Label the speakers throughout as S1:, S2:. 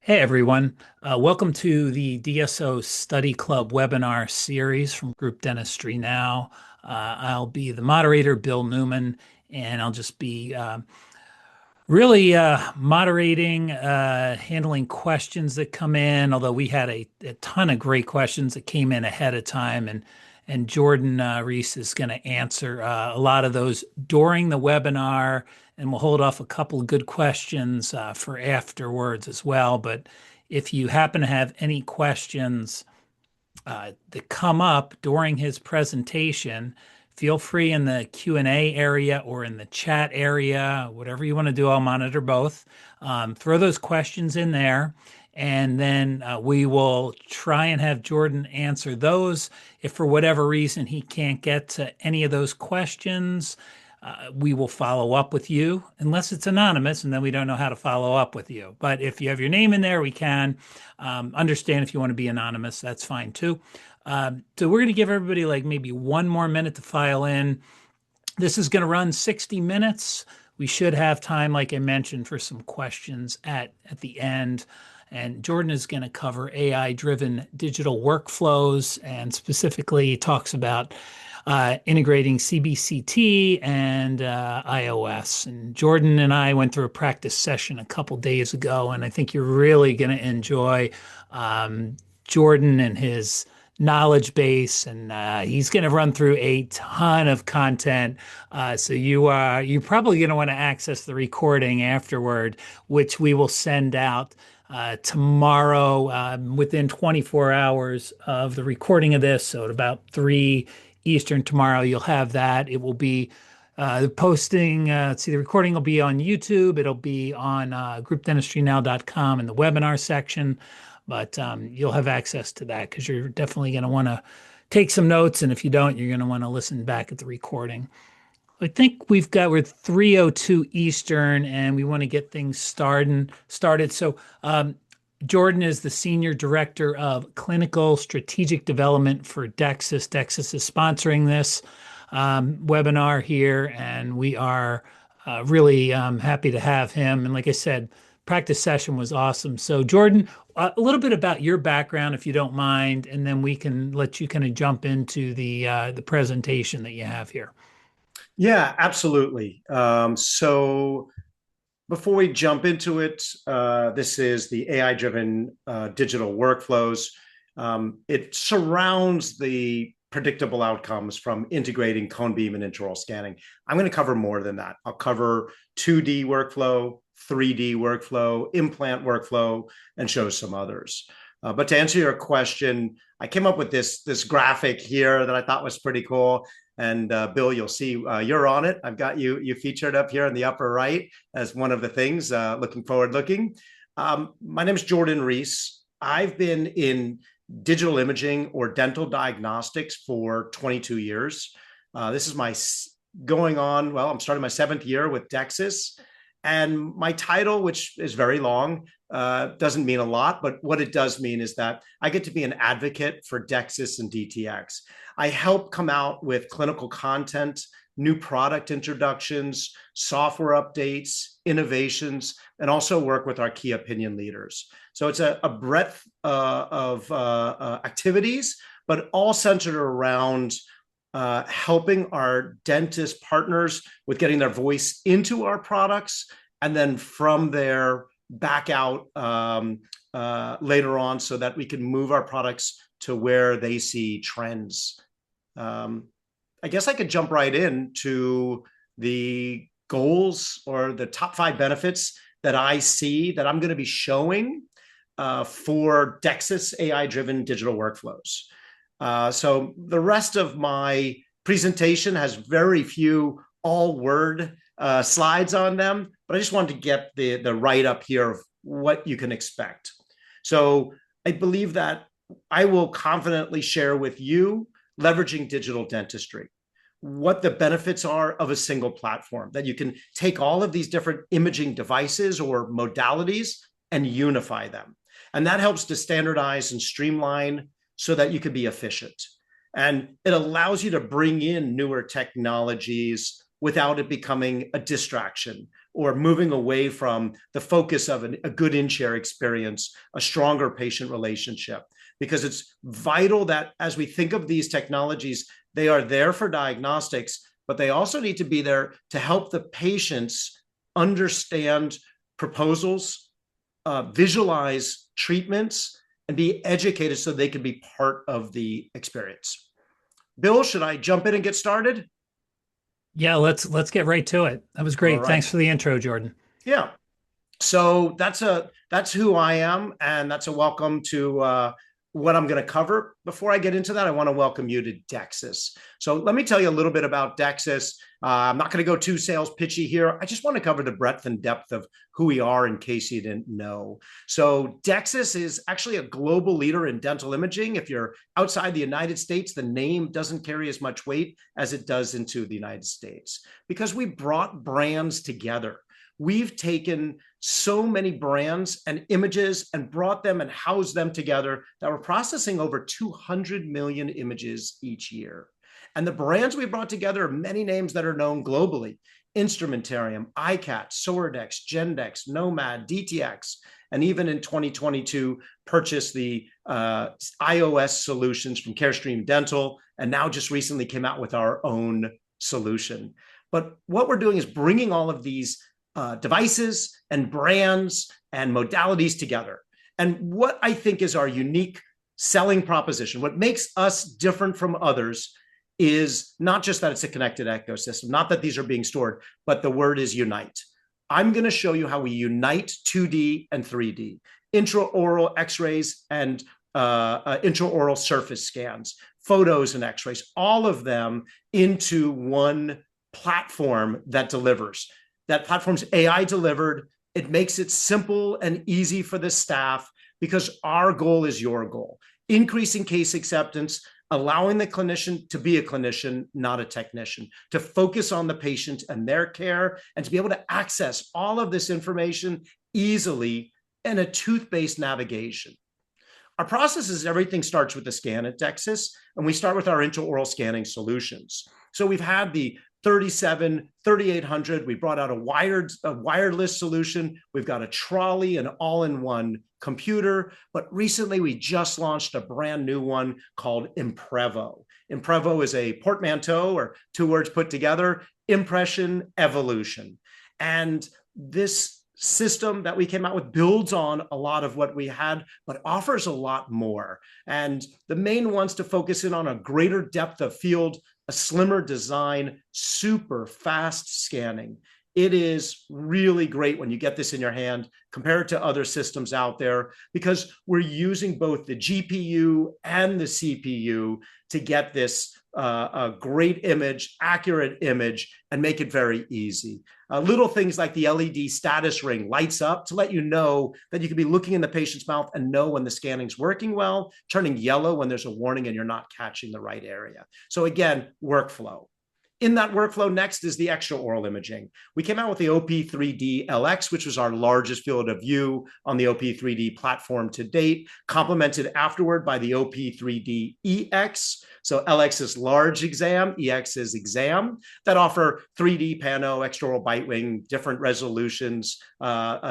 S1: Hey everyone, welcome to the DSO Study Club webinar series from Group Dentistry Now. I'll be the moderator, Bill Newman, and I'll just be really moderating, handling questions that come in, although we had a ton of great questions that came in ahead of time, and Jordan Reiss is going to answer a lot of those during the webinar, and we'll hold off a couple of good questions for afterwards as well. But if you happen to have any questions that come up during his presentation, feel free in the Q&A area or in the chat area, whatever you want to do. I'll monitor both. Throw those questions in there, and then we will try and have Jordan answer those. If for whatever reason he can't get to any of those questions, we will follow up with you, unless it's anonymous, and then we don't know how to follow up with you. But if you have your name in there, we can. Understand if you want to be anonymous, that's fine too. So we're going to give everybody like maybe one more minute to file in. This is going to run 60 minutes. We should have time, like I mentioned, for some questions at the end. And Jordan is going to cover AI-driven digital workflows, and specifically talks about integrating CBCT and iOS. And Jordan and I went through a practice session a couple days ago, and I think you're really going to enjoy Jordan and his knowledge base, and he's going to run through a ton of content. So you're probably going to want to access the recording afterward, which we will send out tomorrow within 24 hours of the recording of this. So at about 3 Eastern tomorrow, you'll have that. It will be the posting. The recording will be on YouTube. It'll be on groupdentistrynow.com in the webinar section. But you'll have access to that because you're definitely going to want to take some notes. And if you don't, you're going to want to listen back at the recording. I think we're 3:02 Eastern, and we want to get things started. So Jordan is the Senior Director of Clinical Strategic Development for DEXIS. DEXIS is sponsoring this webinar here, and we are really happy to have him. And like I said, practice session was awesome. So Jordan, a little bit about your background, if you don't mind, and then we can let you kind of jump into the presentation that you have here.
S2: Yeah, absolutely. So before we jump into it, this is the AI-driven digital workflows. It surrounds the predictable outcomes from integrating cone beam and intraoral scanning. I'm going to cover more than that. I'll cover 2D workflow, 3D workflow, implant workflow, and show some others. But to answer your question, I came up with this graphic here that I thought was pretty cool. And Bill, you'll see you're on it. I've got you featured up here in the upper right as one of the things. Looking forward. My name is Jordan Reiss. I've been in digital imaging or dental diagnostics for 22 years. This is I'm starting my 7th year with DEXIS. And my title, which is very long, doesn't mean a lot, but what it does mean is that I get to be an advocate for DEXIS and DTX. I help come out with clinical content, new product introductions, software updates, innovations, and also work with our key opinion leaders. So it's a breadth of activities, but all centered around helping our dentist partners with getting their voice into our products, and then from there back out later on so that we can move our products to where they see trends. I guess I could jump right into the goals or the top 5 benefits that I see that I'm going to be showing for DEXIS AI-driven digital workflows. So the rest of my presentation has very few all-word slides on them, but I just wanted to get the write-up here of what you can expect. So I believe that I will confidently share with you leveraging digital dentistry, what the benefits are of a single platform, that you can take all of these different imaging devices or modalities and unify them. And that helps to standardize and streamline so that you can be efficient. And it allows you to bring in newer technologies without it becoming a distraction or moving away from the focus of a good in-chair experience, a stronger patient relationship. Because it's vital that as we think of these technologies, they are there for diagnostics, but they also need to be there to help the patients understand proposals, visualize treatments, and be educated so they can be part of the experience. Bill, should I jump in and get started?
S1: Yeah, let's get right to it. That was
S2: All
S1: great.
S2: right.
S1: Thanks for the intro, Jordan.
S2: Yeah. So that's who I am, and that's a welcome to what I'm going to cover. Before I get into that, I want to welcome you to DEXIS. So let me tell you a little bit about DEXIS. I'm not going to go too sales pitchy here. I just want to cover the breadth and depth of who we are in case you didn't know. So DEXIS is actually a global leader in dental imaging. If you're outside the United States, the name doesn't carry as much weight as it does into the United States because we brought brands together. We've taken so many brands and images and brought them and housed them together that we're processing over 200 million images each year. And the brands we brought together are many names that are known globally: Instrumentarium, iCat, Sordex, Gendex, Nomad, DTX, and even in 2022, purchased the iOS solutions from Carestream Dental, and now just recently came out with our own solution. But what we're doing is bringing all of these devices and brands and modalities together. And what I think is our unique selling proposition, what makes us different from others, is not just that it's a connected ecosystem, not that these are being stored, but the word is unite. I'm going to show you how we unite 2D and 3D, intraoral x-rays and intraoral surface scans, photos and x-rays, all of them into one platform that delivers. That platform's AI delivered. It makes it simple and easy for the staff because our goal is your goal. Increasing case acceptance, allowing the clinician to be a clinician, not a technician, to focus on the patient and their care, and to be able to access all of this information easily in a tooth-based navigation. Our process is everything starts with the scan at DEXIS, and we start with our intraoral scanning solutions. So we've had the 37, 3800. We brought out a wireless solution. We've got a trolley, an all-in-one computer. But recently, we just launched a brand new one called Imprevo. Imprevo is a portmanteau, or two words put together: impression, evolution. And this system that we came out with builds on a lot of what we had, but offers a lot more. And the main ones to focus in on a greater depth of field, a slimmer design, super fast scanning. It is really great when you get this in your hand compared to other systems out there, because we're using both the GPU and the CPU to get this a great image, accurate image, and make it very easy. Little things like the LED status ring lights up to let you know that you can be looking in the patient's mouth and know when the scanning's working well, turning yellow when there's a warning and you're not catching the right area. So again, workflow. In that workflow, next is the extraoral imaging. We came out with the OP3D LX, which was our largest field of view on the OP3D platform to date, complemented afterward by the OP3D EX. So LX is large exam, EX is exam, that offer 3D pano, extraoral bite wing, different resolutions,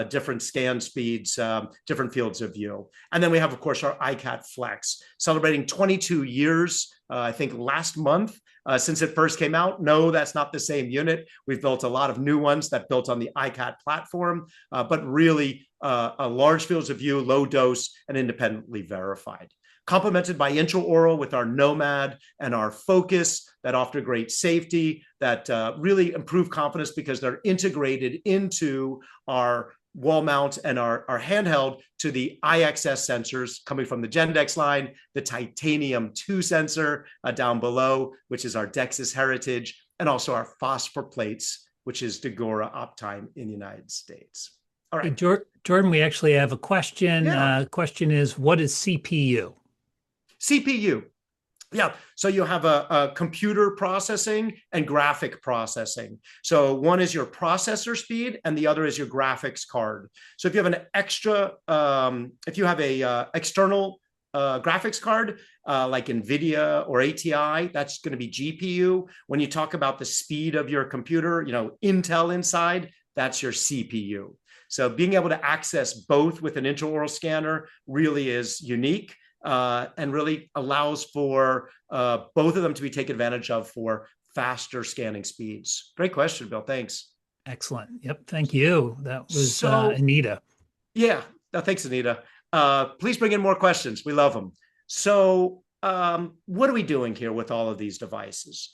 S2: different scan speeds, different fields of view. And then we have, of course, our iCat Flex, celebrating 22 years, I think last month, since it first came out. No, that's not the same unit. We've built a lot of new ones that built on the iCat platform, but really a large fields of view, low dose, and independently verified. Complemented by intraoral with our Nomad and our Focus that offer great safety, that really improve confidence because they're integrated into our wall mount and our handheld to the IXS sensors coming from the Gendex line, the Titanium 2 sensor down below, which is our DEXIS heritage, and also our phosphor plates, which is Degora Uptime in the United States. All right.
S1: Hey, Jordan, we actually have a question.
S2: Yeah.
S1: Question is, what is CPU?
S2: CPU. Yeah, so you have a computer processing and graphic processing. So one is your processor speed and the other is your graphics card. So if you have an extra, if you have a external graphics card like NVIDIA or ATI, that's going to be GPU. When you talk about the speed of your computer, you know, Intel inside, that's your CPU. So being able to access both with an intraoral scanner really is unique and really allows for both of them to be taken advantage of for faster scanning speeds. Great question, Bill. Thanks.
S1: Excellent. Yep. Thank you. That was
S2: So,
S1: Anita.
S2: yeah, thanks, Anita. Please bring in more questions. We love them. So, what are we doing here with all of these devices?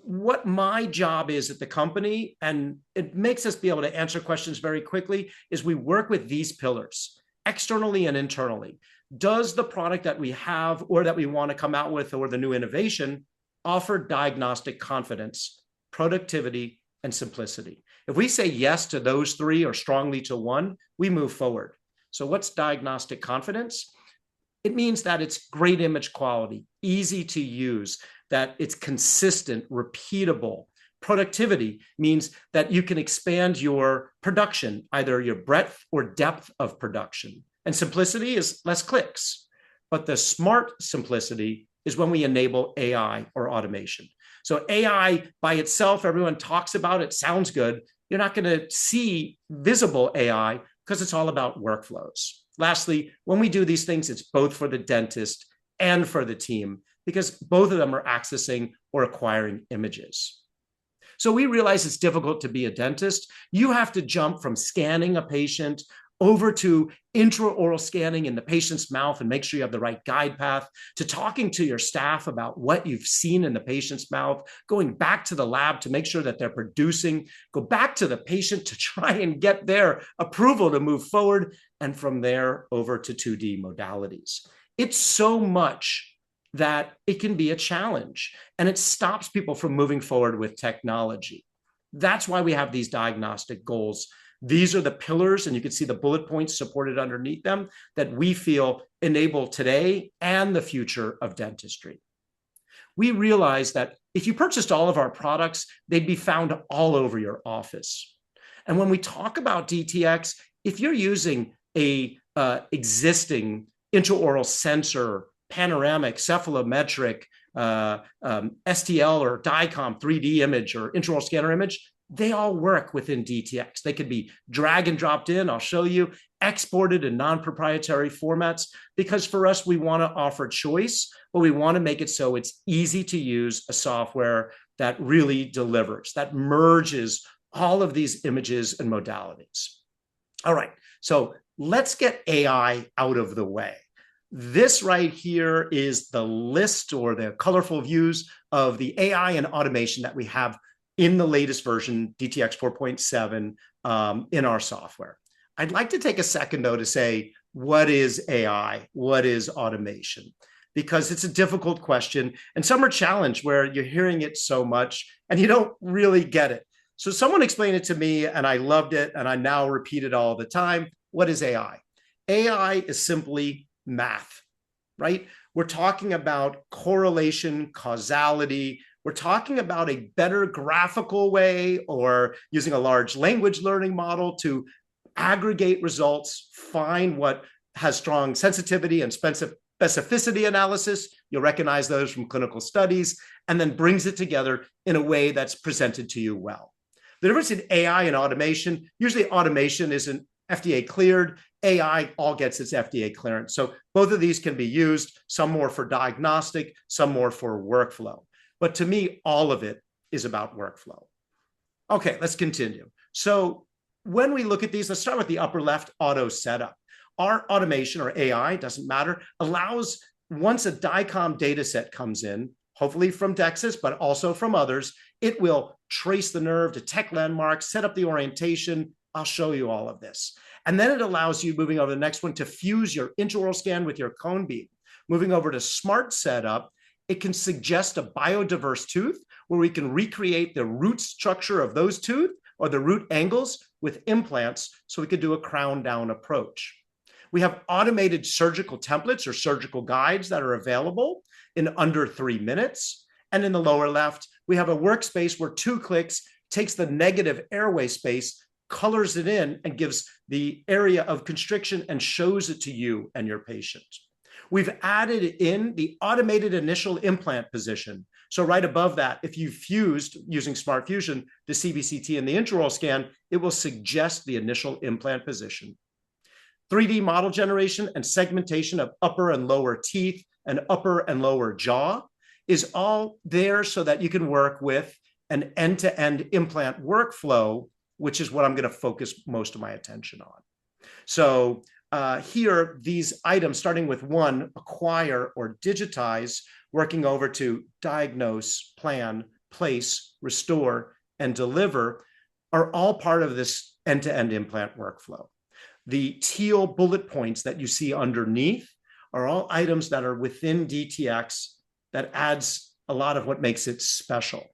S2: What my job is at the company, and it makes us be able to answer questions very quickly, is we work with these pillars, externally and internally. Does the product that we have or that we want to come out with or the new innovation offer diagnostic confidence, productivity, and simplicity? If we say yes to those three or strongly to one, we move forward. So what's diagnostic confidence? It means that it's great image quality, easy to use, that it's consistent, repeatable. Productivity means that you can expand your production, either your breadth or depth of production. And simplicity is less clicks. But the smart simplicity is when we enable AI or automation. So AI by itself, everyone talks about it, sounds good. You're not going to see visible AI because it's all about workflows. Lastly, when we do these things, it's both for the dentist and for the team because both of them are accessing or acquiring images. So we realize it's difficult to be a dentist. You have to jump from scanning a patient over to intraoral scanning in the patient's mouth and make sure you have the right guide path, to talking to your staff about what you've seen in the patient's mouth, going back to the lab to make sure that they're producing, go back to the patient to try and get their approval to move forward, and from there over to 2D modalities. It's so much that it can be a challenge, and it stops people from moving forward with technology. That's why we have these diagnostic goals. These are the pillars, and you can see the bullet points supported underneath them that we feel enable today and the future of dentistry. We realize that if you purchased all of our products, they'd be found all over your office. And when we talk about DTX, if you're using a existing intraoral sensor, panoramic, cephalometric, STL or DICOM 3D image or intraoral scanner image, they all work within DTX. They could be drag and dropped in, I'll show you, exported in non-proprietary formats, because for us, we want to offer choice, but we want to make it so it's easy to use a software that really delivers, that merges all of these images and modalities. All right, so let's get AI out of the way. This right here is the list or the colorful views of the AI and automation that we have in the latest version, DTX 4.7, in our software. I'd like to take a second, though, to say, what is AI? What is automation? Because it's a difficult question, and some are challenged where you're hearing it so much and you don't really get it. So someone explained it to me, and I loved it, and I now repeat it all the time. What is AI? AI is simply math, right? We're talking about correlation, causality. We're talking about a better graphical way or using a large language learning model to aggregate results, find what has strong sensitivity and specificity analysis. You'll recognize those from clinical studies, and then brings it together in a way that's presented to you well. The difference in AI and automation, usually automation isn't FDA cleared. AI all gets its FDA clearance. So both of these can be used, some more for diagnostic, some more for workflow. But to me, all of it is about workflow. Okay, let's continue. So when we look at these, let's start with the upper left, auto setup. Our automation, or AI, doesn't matter, allows, once a DICOM data set comes in, hopefully from DEXIS, but also from others, it will trace the nerve, detect landmarks, set up the orientation. I'll show you all of this. And then it allows you, moving over to the next one, to fuse your intraoral scan with your cone beam. Moving over to smart setup, it can suggest a biodiverse tooth where we can recreate the root structure of those teeth or the root angles with implants, so we could do a crown down approach. We have automated surgical templates or surgical guides that are available in under 3 minutes. And in the lower left, we have a workspace where 2 clicks takes the negative airway space, colors it in, and gives the area of constriction and shows it to you and your patient. We've added in the automated initial implant position. So right above that, if you fused using Smart Fusion, the CBCT and the intraoral scan, it will suggest the initial implant position. 3D model generation and segmentation of upper and lower teeth and upper and lower jaw is all there so that you can work with an end-to-end implant workflow, which is what I'm going to focus most of my attention on. So here, these items, starting with 1, acquire or digitize, working over to diagnose, plan, place, restore, and deliver, are all part of this end-to-end implant workflow. The teal bullet points that you see underneath are all items that are within DTX that adds a lot of what makes it special.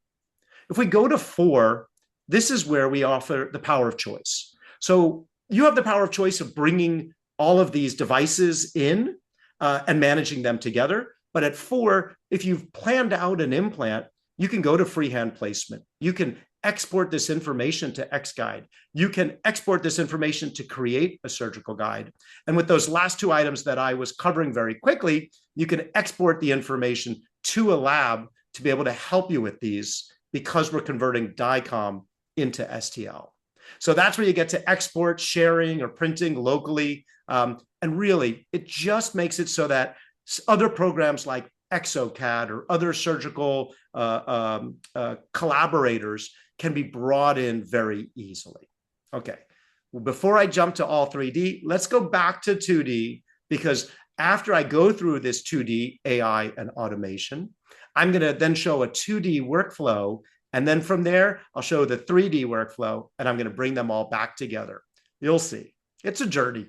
S2: If we go to 4, this is where we offer the power of choice. So you have the power of choice of bringing all of these devices in and managing them together. But at 4, if you've planned out an implant, you can go to freehand placement. You can export this information to XGuide. You can export this information to create a surgical guide. And with those last 2 items that I was covering very quickly, you can export the information to a lab to be able to help you with these, because we're converting DICOM into STL. So that's where you get to export, sharing, or printing locally. And really, it just makes it so that other programs like ExoCAD or other surgical collaborators can be brought in very easily. Okay, well, before I jump to all 3D, let's go back to 2D, because after I go through this 2D AI and automation, I'm going to then show a 2D workflow. And then from there, I'll show the 3D workflow, and I'm going to bring them all back together. You'll see. It's a journey.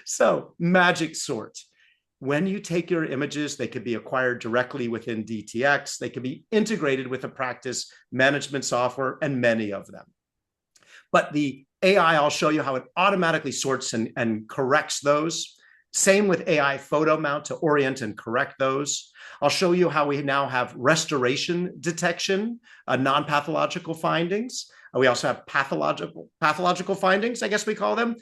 S2: So, magic sort. When you take your images, they could be acquired directly within DTX. They can be integrated with a practice management software, and many of them. But the AI, I'll show you how it automatically sorts and corrects those. Same with AI photo mount to orient and correct those. I'll show you how we now have restoration detection, non-pathological findings. We also have pathological findings, I guess we call them,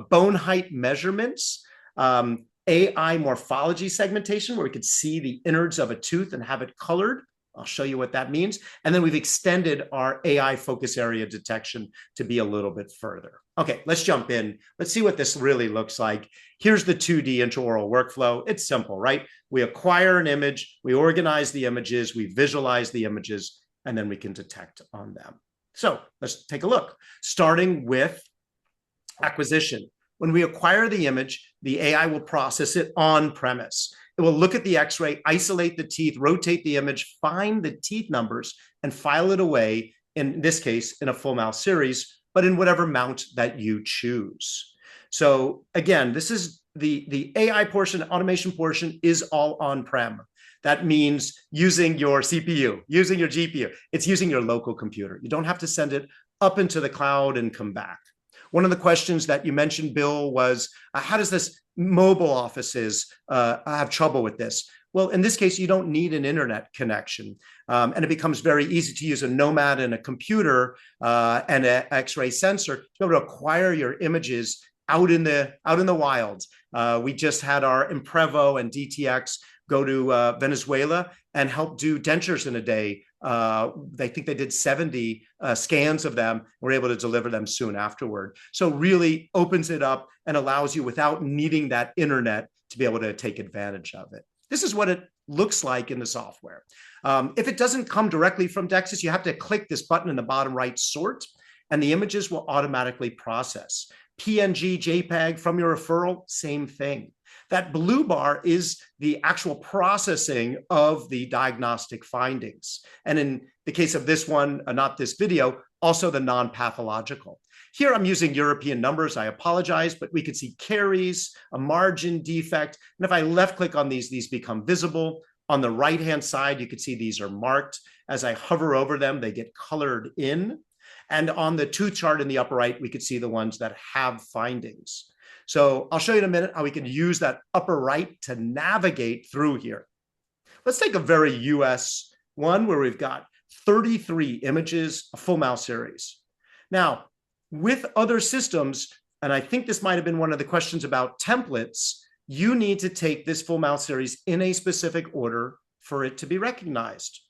S2: bone height measurements, AI morphology segmentation, where we could see the innards of a tooth and have it colored. I'll show you what that means. And then we've extended our AI focus area detection to be a little bit further. Okay, let's jump in. Let's see what this really looks like. Here's the 2D intraoral workflow. It's simple, right? We acquire an image, we organize the images, we visualize the images, and then we can detect on them. So let's take a look, starting with acquisition. When we acquire the image, the AI will process it on premise. It will look at the X-ray, isolate the teeth, rotate the image, find the teeth numbers, and file it away, in this case, in a full mouth series, but in whatever mount that you choose. So again, this is the AI portion, automation portion is all on-prem. That means using your CPU, using your GPU. It's using your local computer. You don't have to send it up into the cloud and come back. One of the questions that you mentioned, Bill, was how does this mobile offices have trouble with this? Well, in this case, you don't need an internet connection. And it becomes very easy to use a Nomad and a computer and an X-ray sensor to be able to acquire your images out in the wild. We just had our Imprevo and DTX go to Venezuela and help do dentures in a day. They think they did 70 scans of them. We're able to deliver them soon afterward. So really opens it up and allows you, without needing that internet, to be able to take advantage of it. This is what it looks like in the software. If it doesn't come directly from DEXIS, you have to click this button in the bottom right, sort, and the images will automatically process. PNG, JPEG from your referral, same thing. That blue bar is the actual processing of the diagnostic findings. And in the case of this one, not this video, also the non-pathological. Here I'm using European numbers, I apologize, but we could see caries, a margin defect. And if I left click on these become visible. On the right-hand side, you can see these are marked. As I hover over them, they get colored in. And on the tooth chart in the upper right, we could see the ones that have findings. So I'll show you in a minute how we can use that upper right to navigate through here. Let's take a very US one where we've got 33 images, a full mouth series. Now, with other systems, and I think this might have been one of the questions about templates, you need to take this full mouth series in a specific order for it to be recognized.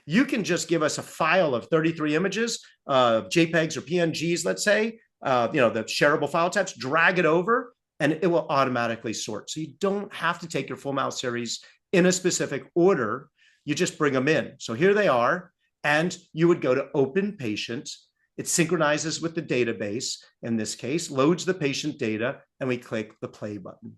S2: You can just give us a file of 33 images, JPEGs or PNGs, let's say, the shareable file types, drag it over, and it will automatically sort. So you don't have to take your full mouth series in a specific order. You just bring them in. So here they are, and you would go to open patient. It synchronizes with the database, in this case, loads the patient data, and we click the play button.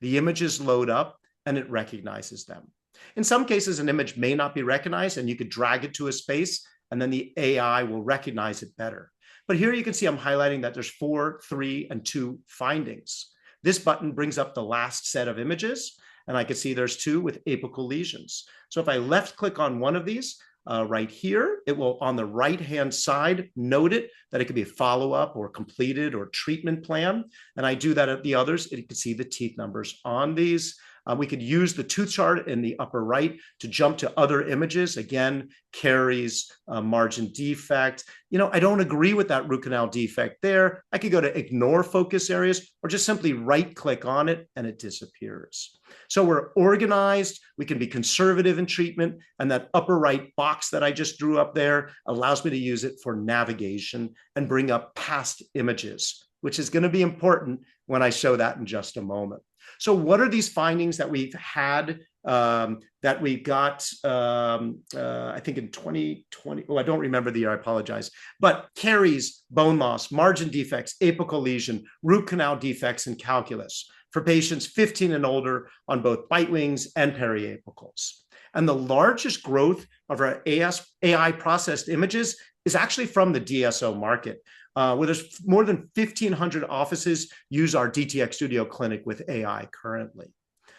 S2: The images load up, and it recognizes them. In some cases, an image may not be recognized, and you could drag it to a space, and then the AI will recognize it better. But here you can see I'm highlighting that there's 4, 3, and 2 findings. This button brings up the last set of images, and I can see there's 2 with apical lesions. So if I left click on one of these, right here, it will on the right-hand side note it that it could be a follow-up or completed or treatment plan. And I do that at the others. You can see the teeth numbers on these. We could use the tooth chart in the upper right to jump to other images. Again, caries, margin defect. I don't agree with that root canal defect there. I could go to ignore focus areas or just simply right click on it and it disappears. So we're organized. We can be conservative in treatment. And that upper right box that I just drew up there allows me to use it for navigation and bring up past images, which is going to be important when I show that in just a moment. So what are these findings that we've had that we got, I think in 2020, I don't remember the year, I apologize, but caries, bone loss, margin defects, apical lesion, root canal defects, and calculus for patients 15 and older on both bite wings and periapicals. And the largest growth of our AI processed images is actually from the DSO market, where there's more than 1,500 offices use our DTX Studio Clinic with AI currently.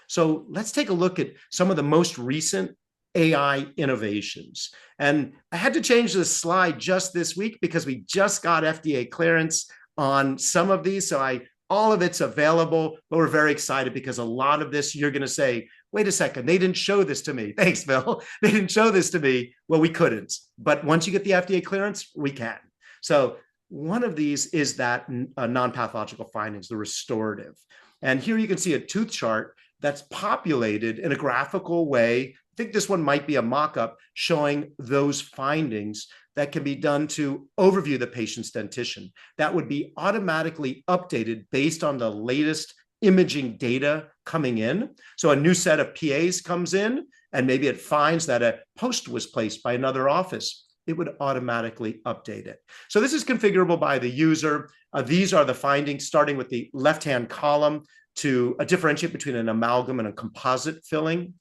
S2: So let's take a look at some of the most recent AI innovations. And I had to change this slide just this week because we just got FDA clearance on some of these. So all of it's available, but we're very excited because a lot of this you're going to say, wait a second, they didn't show this to me. Thanks, Bill. They didn't show this to me. Well, we couldn't. But once you get the FDA clearance, we can. So one of these is that non-pathological findings, the restorative. And here you can see a tooth chart that's populated in a graphical way. I think this one might be a mock-up showing those findings that can be done to overview the patient's dentition. That would be automatically updated based on the latest imaging data coming in. So a new set of PAs comes in, and maybe it finds that a post was placed by another office. It would automatically update it. So this is configurable by the user. These are the findings, starting with the left-hand column to differentiate between an amalgam and a composite filling.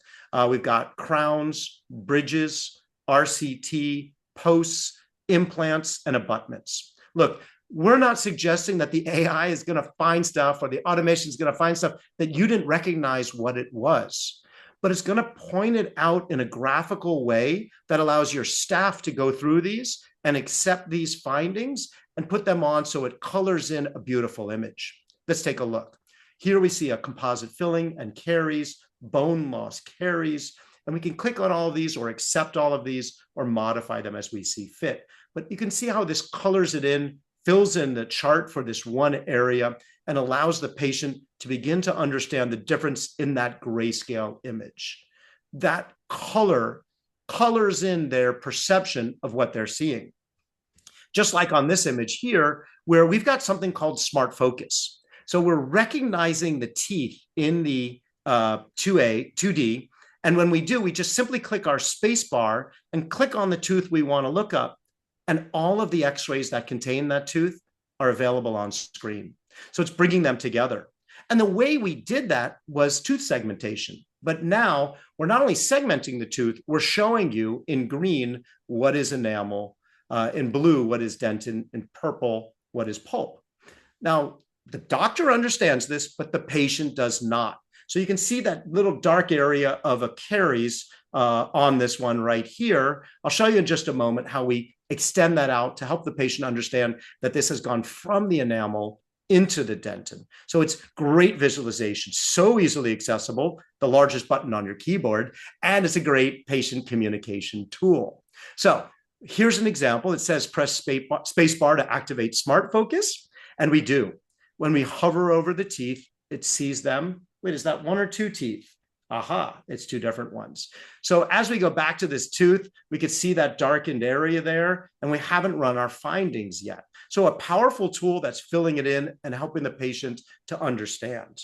S2: We've got crowns, bridges, RCT, posts, implants, and abutments. Look, we're not suggesting that the AI is going to find stuff or the automation is going to find stuff that you didn't recognize what it was, but it's going to point it out in a graphical way that allows your staff to go through these and accept these findings and put them on so it colors in a beautiful image. Let's take a look. Here we see a composite filling and caries, bone loss caries, and we can click on all of these or accept all of these or modify them as we see fit. But you can see how this colors it in, fills in the chart for this one area, and allows the patient to begin to understand the difference in that grayscale image. That colors in their perception of what they're seeing. Just like on this image here, where we've got something called smart focus. So we're recognizing the teeth in the 2D. And when we do, we just simply click our space bar and click on the tooth we want to look up. And all of the x-rays that contain that tooth are available on screen. So it's bringing them together. And the way we did that was tooth segmentation. But now we're not only segmenting the tooth, we're showing you in green what is enamel, in blue what is dentin, in purple what is pulp. Now, the doctor understands this, but the patient does not. So you can see that little dark area of a caries on this one right here. I'll show you in just a moment how we extend that out to help the patient understand that this has gone from the enamel into the dentin. So it's great visualization, so easily accessible, the largest button on your keyboard, and it's a great patient communication tool. So here's an example. It says press space bar to activate smart focus, and we do. When we hover over the teeth, it sees them. Wait, is that 1 or 2 teeth? Aha, it's two different ones. So as we go back to this tooth, we could see that darkened area there, and we haven't run our findings yet. So a powerful tool that's filling it in and helping the patient to understand.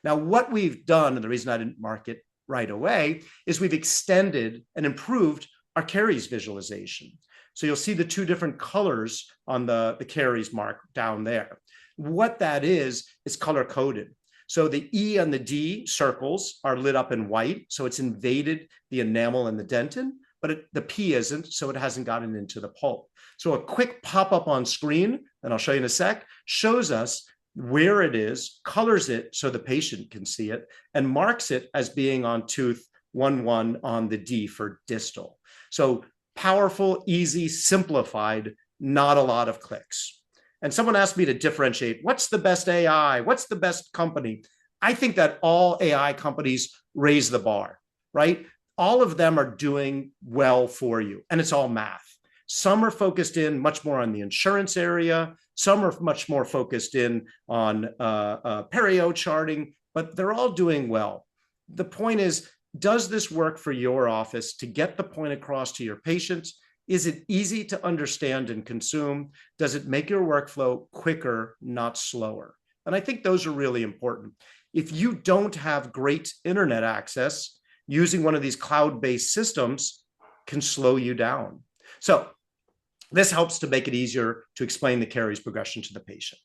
S2: Now, what we've done, and the reason I didn't mark it right away, is we've extended and improved our caries visualization. So you'll see the two different colors on the caries mark down there. What that is color coded. So the E and the D circles are lit up in white, so it's invaded the enamel and the dentin, but the P isn't, so it hasn't gotten into the pulp. So a quick pop-up on screen, and I'll show you in a sec, shows us where it is, colors it so the patient can see it, and marks it as being on tooth 1-1 on the D for distal. So powerful, easy, simplified, not a lot of clicks. And someone asked me to differentiate, what's the best AI? What's the best company? I think that all AI companies raise the bar, right? All of them are doing well for you, and it's all math. Some are focused in much more on the insurance area. Some are much more focused in on perio charting, but they're all doing well. The point is, does this work for your office to get the point across to your patients? Is it easy to understand and consume? Does it make your workflow quicker, not slower? And I think those are really important. If you don't have great internet access, using one of these cloud-based systems can slow you down. So this helps to make it easier to explain the caries progression to the patient.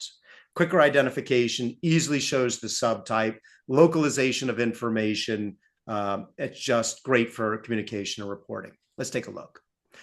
S2: Quicker identification, easily shows the subtype, localization of information. It's just great for communication and reporting. Let's take a look.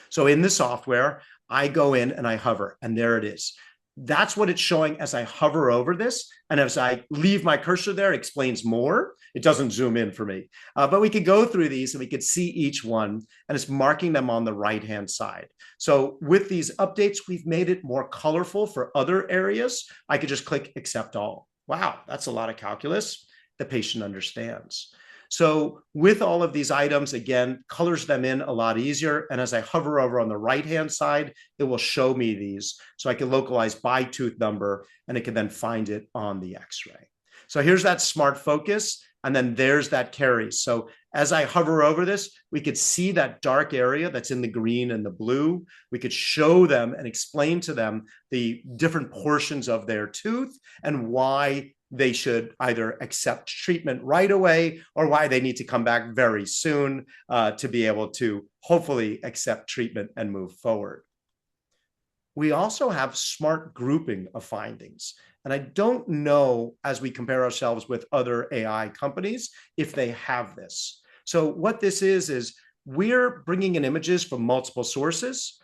S2: So in the software, I go in and I hover, and there it is. That's what it's showing as I hover over this. And as I leave my cursor there, it explains more. It doesn't zoom in for me. But we could go through these and we could see each one, and it's marking them on the right-hand side. So with these updates, we've made it more colorful for other areas. I could just click accept all. Wow, that's a lot of calculus. The patient understands. So with all of these items, again, colors them in a lot easier. And as I hover over on the right-hand side, it will show me these. So I can localize by tooth number, and it can then find it on the x-ray. So here's that smart focus. And then there's that caries. So as I hover over this, we could see that dark area that's in the green and the blue. We could show them and explain to them the different portions of their tooth and why they should either accept treatment right away or why they need to come back very soon to be able to hopefully accept treatment and move forward. We also have smart grouping of findings. And I don't know, as we compare ourselves with other AI companies, if they have this. So what this is we're bringing in images from multiple sources,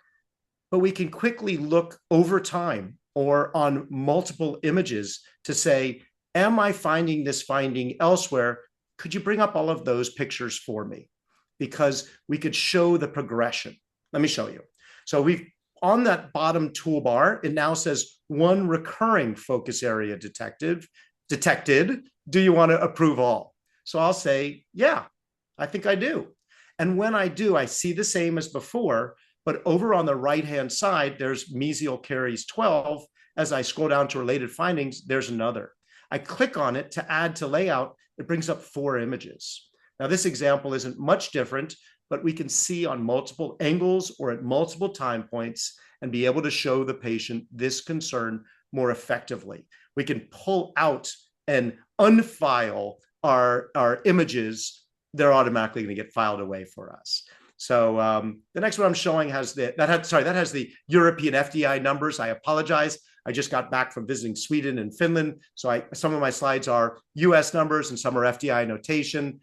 S2: but we can quickly look over time or on multiple images to say, am I finding this finding elsewhere? Could you bring up all of those pictures for me? Because we could show the progression. Let me show you. So we've on that bottom toolbar, it now says one recurring focus area detected. Do you want to approve all? So I'll say, yeah, I think I do. And when I do, I see the same as before, but over on the right-hand side, there's mesial caries 12. As I scroll down to related findings, there's another. I click on it to add to layout. It brings up 4 images. Now, this example isn't much different, but we can see on multiple angles or at multiple time points and be able to show the patient this concern more effectively. We can pull out and unfile our images. They're automatically going to get filed away for us. So the next one I'm showing has that has the European FDI numbers. I apologize. I just got back from visiting Sweden and Finland. So some of my slides are US numbers and some are FDI notation.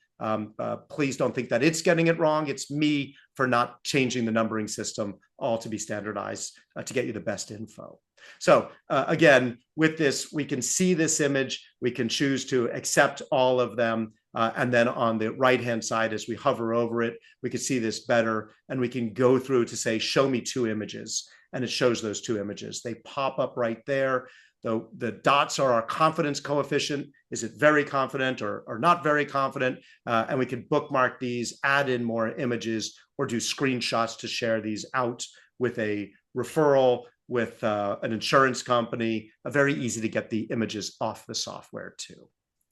S2: Please don't think that it's getting it wrong. It's me for not changing the numbering system, all to be standardized to get you the best info. So again, with this, we can see this image. We can choose to accept all of them. And then on the right-hand side, as we hover over it, we can see this better. And we can go through to say, show me 2 images. And it shows those 2 images. They pop up right there. The dots are our confidence coefficient. Is it very confident or not very confident? And we can bookmark these, add in more images, or do screenshots to share these out with a referral, with an insurance company. Very easy to get the images off the software too.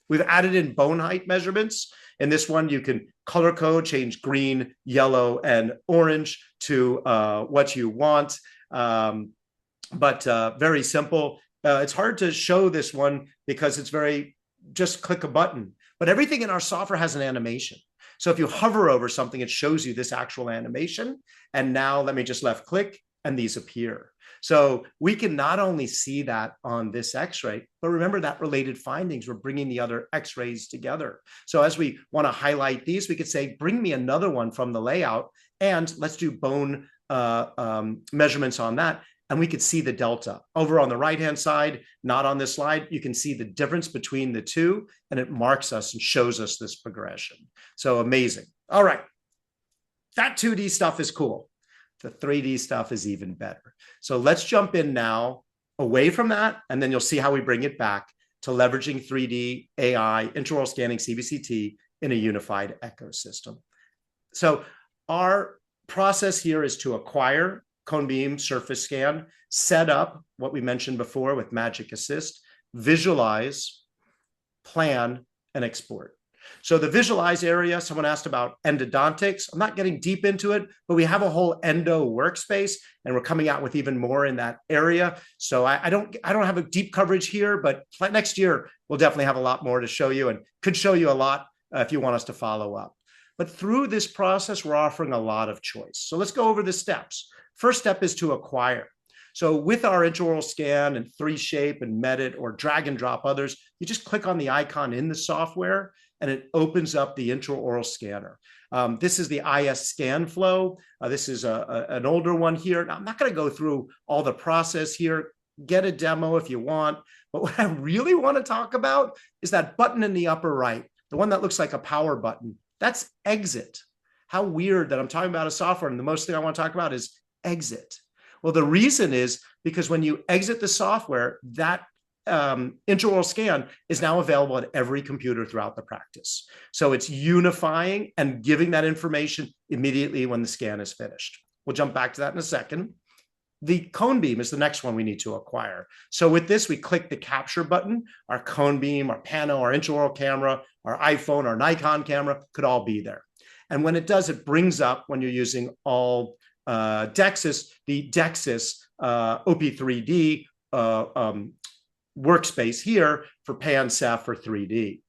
S2: We've added in bone height measurements. In this one, you can color code, change green, yellow, and orange to what you want. But very simple. It's hard to show this one because it's very, just click a button. But everything in our software has an animation. So if you hover over something, it shows you this actual animation. And now let me just left click and these appear. So we can not only see that on this X-ray, but remember that related findings, we're bringing the other X-rays together. So as we want to highlight these, we could say, bring me another one from the layout and let's do bone measurements on that. And we could see the delta. Over on the right-hand side, not on this slide, you can see the difference between the two, and it marks us and shows us this progression. So amazing. All right. That 2D stuff is cool. The 3D stuff is even better. So let's jump in now away from that, and then you'll see how we bring it back to leveraging 3D, AI, intraoral scanning, CBCT in a unified ecosystem. So our process here is to acquire cone beam surface scan, set up what we mentioned before with Magic Assist, visualize, plan, and export. So the visualize area, someone asked about endodontics. I'm not getting deep into it, but we have a whole endo workspace, and we're coming out with even more in that area. So I don't have a deep coverage here, but next year we'll definitely have a lot more to show you, and could show you a lot if you want us to follow up. But through this process, we're offering a lot of choice. So let's go over the steps. First step is to acquire. So with our intraoral scan and 3Shape and Medit or drag and drop others, you just click on the icon in the software and it opens up the intraoral scanner. This is the IS scan flow. This is an older one here. Now, I'm not going to go through all the process here. Get a demo if you want. But what I really want to talk about is that button in the upper right, the one that looks like a power button. That's exit. How weird that I'm talking about a software, and the most thing I want to talk about is exit. Well, the reason is because when you exit the software, that intraoral scan is now available at every computer throughout the practice. So it's unifying and giving that information immediately when the scan is finished. We'll jump back to that in a second. The cone beam is the next one we need to acquire. So with this, we click the capture button. Our cone beam, our pano, our intraoral camera, our iPhone, our Nikon camera could all be there. And when it does, it brings up, when you're using all DEXIS, the DEXIS OP3D workspace here for pan-SAF for 3D.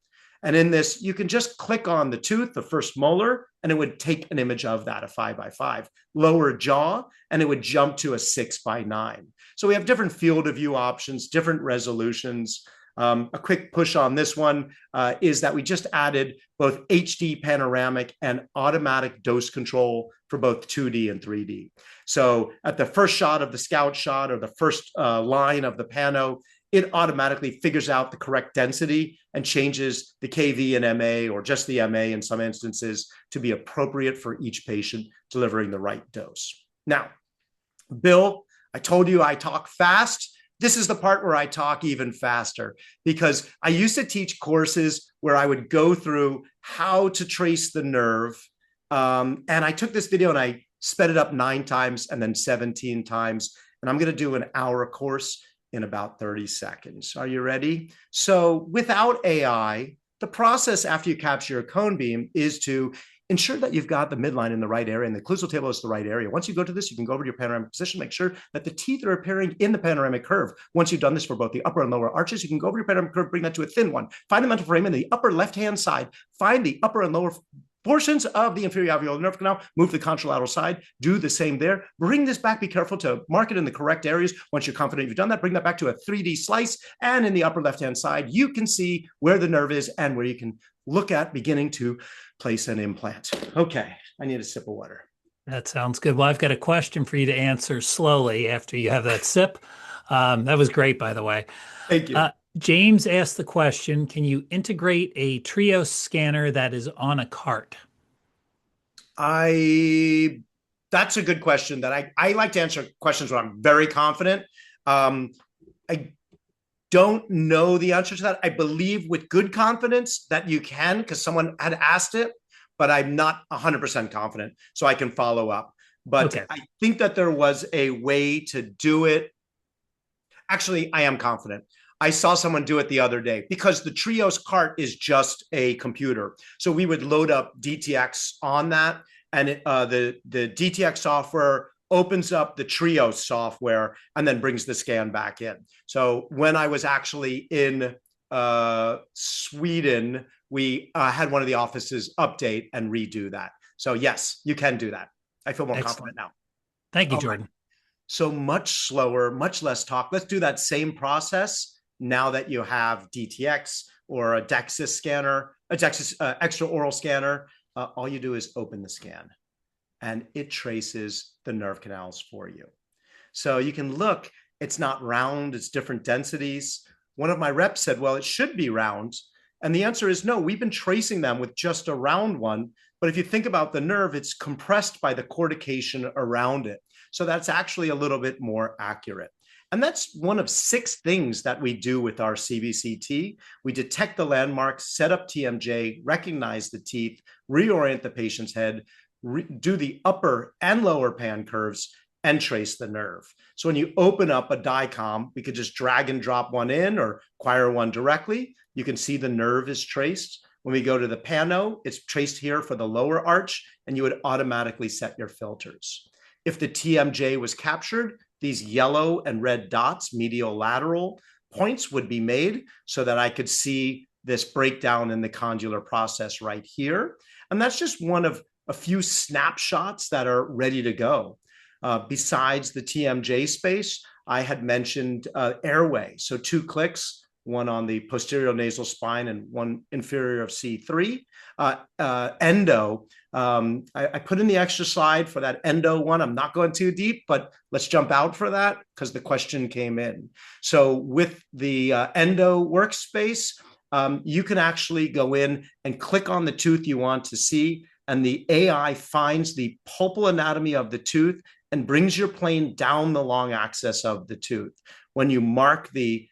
S2: And in this, you can just click on the tooth, the first molar, and it would take an image of that, a 5x5. Lower jaw, and it would jump to a 6x9. So we have different field of view options, different resolutions. A quick push on this one is that we just added both HD panoramic and automatic dose control for both 2D and 3D. So at the first shot of the scout shot or the first line of the pano, it automatically figures out the correct density and changes the KV and MA, or just the MA in some instances, to be appropriate for each patient, delivering the right dose. Now, Bill, I told you I talk fast. This is the part where I talk even faster, because I used to teach courses where I would go through how to trace the nerve. And I took this video and I sped it up 9 times and then 17 times. And I'm going to do an hour course in about 30 seconds. Are you ready? So without AI, the process after you capture your cone beam is to ensure that you've got the midline in the right area and the occlusal table is the right area. Once you go to this, you can go over to your panoramic position, make sure that the teeth are appearing in the panoramic curve. Once you've done this for both the upper and lower arches, you can go over your panoramic curve, bring that to a thin one. Find the mental frame in the upper left-hand side. Find the upper and lower portions of the inferior alveolar nerve canal, move the contralateral side, do the same there. Bring this back, be careful to mark it in the correct areas. Once you're confident you've done that, bring that back to a 3D slice. And in the upper left-hand side, you can see where the nerve is and where you can look at beginning to place an implant. Okay, I need a sip of water.
S1: That sounds good. Well, I've got a question for you to answer slowly after you have that sip. That was great, by the way.
S2: Thank you.
S1: James asked the question, can you integrate a Trios scanner that is on a cart?
S2: That's a good question that I like to answer questions where I'm very confident. I don't know the answer to that. I believe with good confidence that you can, because someone had asked it, but I'm not 100% confident, so I can follow up. But okay. I think that there was a way to do it. Actually, I am confident. I saw someone do it the other day because the Trios cart is just a computer. So we would load up DTX on that, and the DTX software opens up the Trios software and then brings the scan back in. So when I was actually in Sweden, we had one of the offices update and redo that. So yes, you can do that. I feel more confident now.
S1: Thank you, Jordan.
S2: Right. So much slower, much less talk. Let's do that same process now that you have DTX or a DEXIS scanner, a DEXIS extraoral scanner. All you do is open the scan and it traces the nerve canals for you. So you can look, it's not round, it's different densities. One of my reps said, well, it should be round. And the answer is no, we've been tracing them with just a round one. But if you think about the nerve, it's compressed by the cortication around it. So that's actually a little bit more accurate. And that's one of 6 things that we do with our CBCT. We detect the landmarks, set up TMJ, recognize the teeth, reorient the patient's head, do the upper and lower pan curves, and trace the nerve. So when you open up a DICOM, we could just drag and drop one in or acquire one directly. You can see the nerve is traced. When we go to the pano, it's traced here for the lower arch, and you would automatically set your filters. If the TMJ was captured, these yellow and red dots, medial lateral points, would be made so that I could see this breakdown in the condylar process right here. And that's just one of a few snapshots that are ready to go. Besides the TMJ space, I had mentioned airway. So 2 clicks, one on the posterior nasal spine and one inferior of C3. Endo, I put in the extra slide for that endo one. I'm not going too deep, but let's jump out for that because the question came in. So with the endo workspace, you can actually go in and click on the tooth you want to see, and the AI finds the pulpal anatomy of the tooth and brings your plane down the long axis of the tooth. When you mark the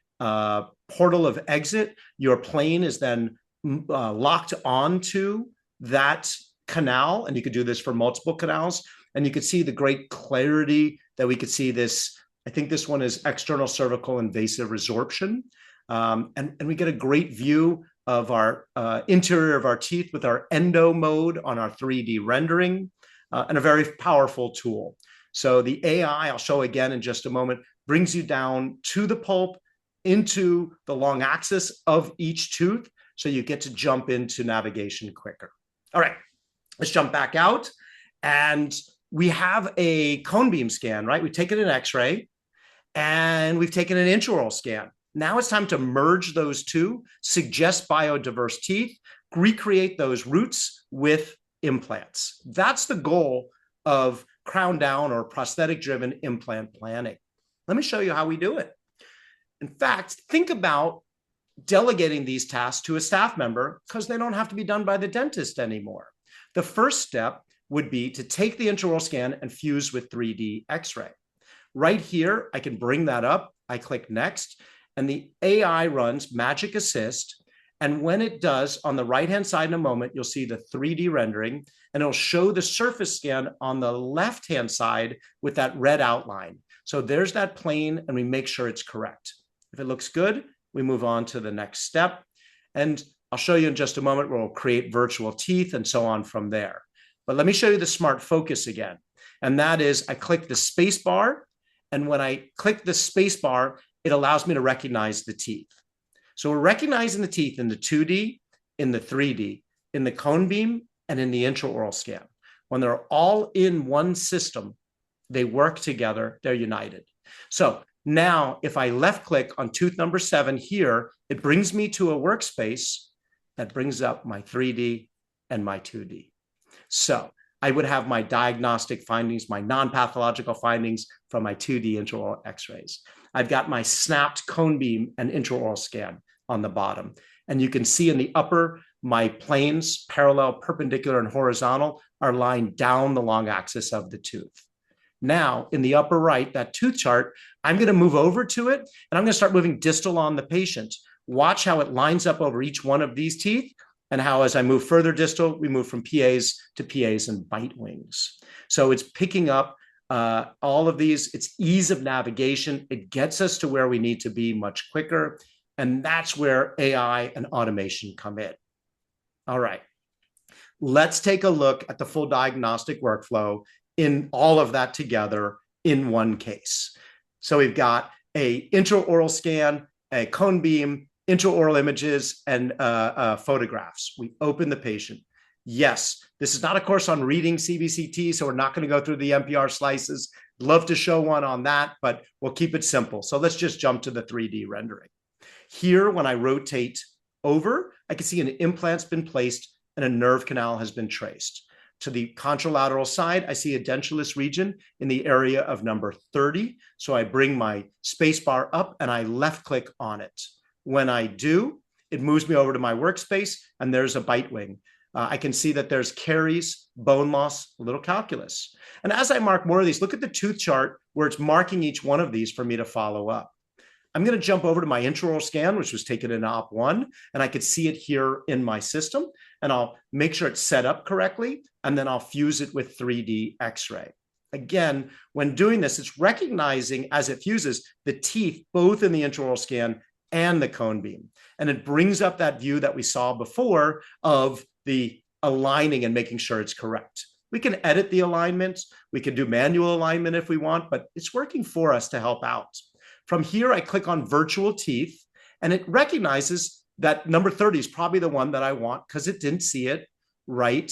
S2: portal of exit, your plane is then locked onto that canal, and you could do this for multiple canals, and you could see the great clarity that we could see this. I think this one is external cervical invasive resorption, and we get a great view of our interior of our teeth with our endo mode on our 3D rendering, and a very powerful tool. So the AI, I'll show again in just a moment, brings you down to the pulp, into the long axis of each tooth, so you get to jump into navigation quicker. All right, let's jump back out. And we have a cone beam scan, right? We've taken an X-ray and we've taken an intraoral scan. Now it's time to merge those two, suggest biodiverse teeth, recreate those roots with implants. That's the goal of crown down or prosthetic driven implant planning. Let me show you how we do it. In fact, think about delegating these tasks to a staff member because they don't have to be done by the dentist anymore. The first step would be to take the intraoral scan and fuse with 3D X-ray. Right here, I can bring that up. I click next, and the AI runs Magic Assist. And when it does, on the right-hand side in a moment, you'll see the 3D rendering, and it'll show the surface scan on the left-hand side with that red outline. So there's that plane, and we make sure it's correct. If it looks good, we move on to the next step. And I'll show you in just a moment where we'll create virtual teeth and so on from there. But let me show you the smart focus again. And that is, I click the space bar. And when I click the space bar, it allows me to recognize the teeth. So we're recognizing the teeth in the 2D, in the 3D, in the cone beam, and in the intraoral scan. When they're all in one system, they work together, they're united. So now, if I left click on tooth number 7 here, it brings me to a workspace that brings up my 3D and my 2D. So I would have my diagnostic findings, my non-pathological findings from my 2D intraoral x-rays. I've got my snapped cone beam and intraoral scan on the bottom. And you can see in the upper, my planes, parallel, perpendicular, and horizontal, are lying down the long axis of the tooth. Now, in the upper right, that tooth chart, I'm going to move over to it, and I'm going to start moving distal on the patient. Watch how it lines up over each one of these teeth, and how as I move further distal, we move from PAs to PAs and bite wings. So it's picking up all of these. It's ease of navigation. It gets us to where we need to be much quicker. And that's where AI and automation come in. All right. Let's take a look at the full diagnostic workflow in all of that together in one case. So we've got a intraoral scan, a cone beam, intraoral images, and photographs. We open the patient. Yes, this is not a course on reading CBCT, so we're not going to go through the NPR slices. Love to show one on that, but we'll keep it simple. So let's just jump to the 3D rendering. Here, when I rotate over, I can see an implant's been placed and a nerve canal has been traced. To the contralateral side, I see a dentulous region in the area of number 30. So I bring my spacebar up and I left click on it. When I do, it moves me over to my workspace and there's a bite wing. I can see that there's caries, bone loss, a little calculus. And as I mark more of these, look at the tooth chart where it's marking each one of these for me to follow up. I'm going to jump over to my intraoral scan, which was taken in OP1, and I could see it here in my system. And I'll make sure it's set up correctly, and then I'll fuse it with 3D X-ray. Again, when doing this, it's recognizing as it fuses the teeth, both in the intraoral scan and the cone beam. And it brings up that view that we saw before of the aligning and making sure it's correct. We can edit the alignments. We can do manual alignment if we want, but it's working for us to help out. From here, I click on virtual teeth, and it recognizes that number 30 is probably the one that I want because it didn't see it right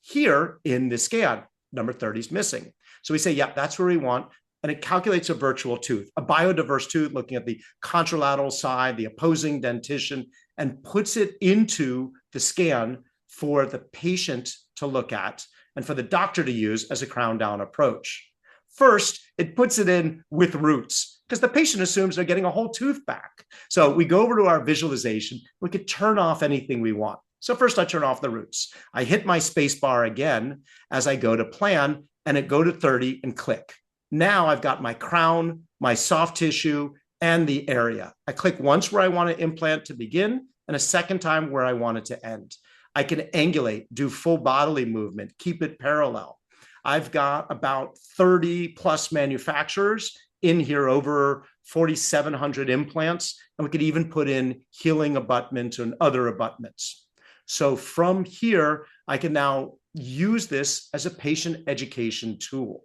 S2: here in the scan. Number 30 is missing. So we say, yeah, that's where we want. And it calculates a virtual tooth, a biodiverse tooth, looking at the contralateral side, the opposing dentition, and puts it into the scan for the patient to look at and for the doctor to use as a crown down approach. First, it puts it in with roots because the patient assumes they're getting a whole tooth back. So we go over to our visualization. We could turn off anything we want. So first I turn off the roots. I hit my space bar again as I go to plan and it go to 30 and click. Now I've got my crown, my soft tissue, and the area. I click once where I want to implant to begin and a second time where I want it to end. I can angulate, do full bodily movement, keep it parallel. I've got about 30 plus manufacturers in here, over 4,700 implants, and we could even put in healing abutments and other abutments. So from here, I can now use this as a patient education tool.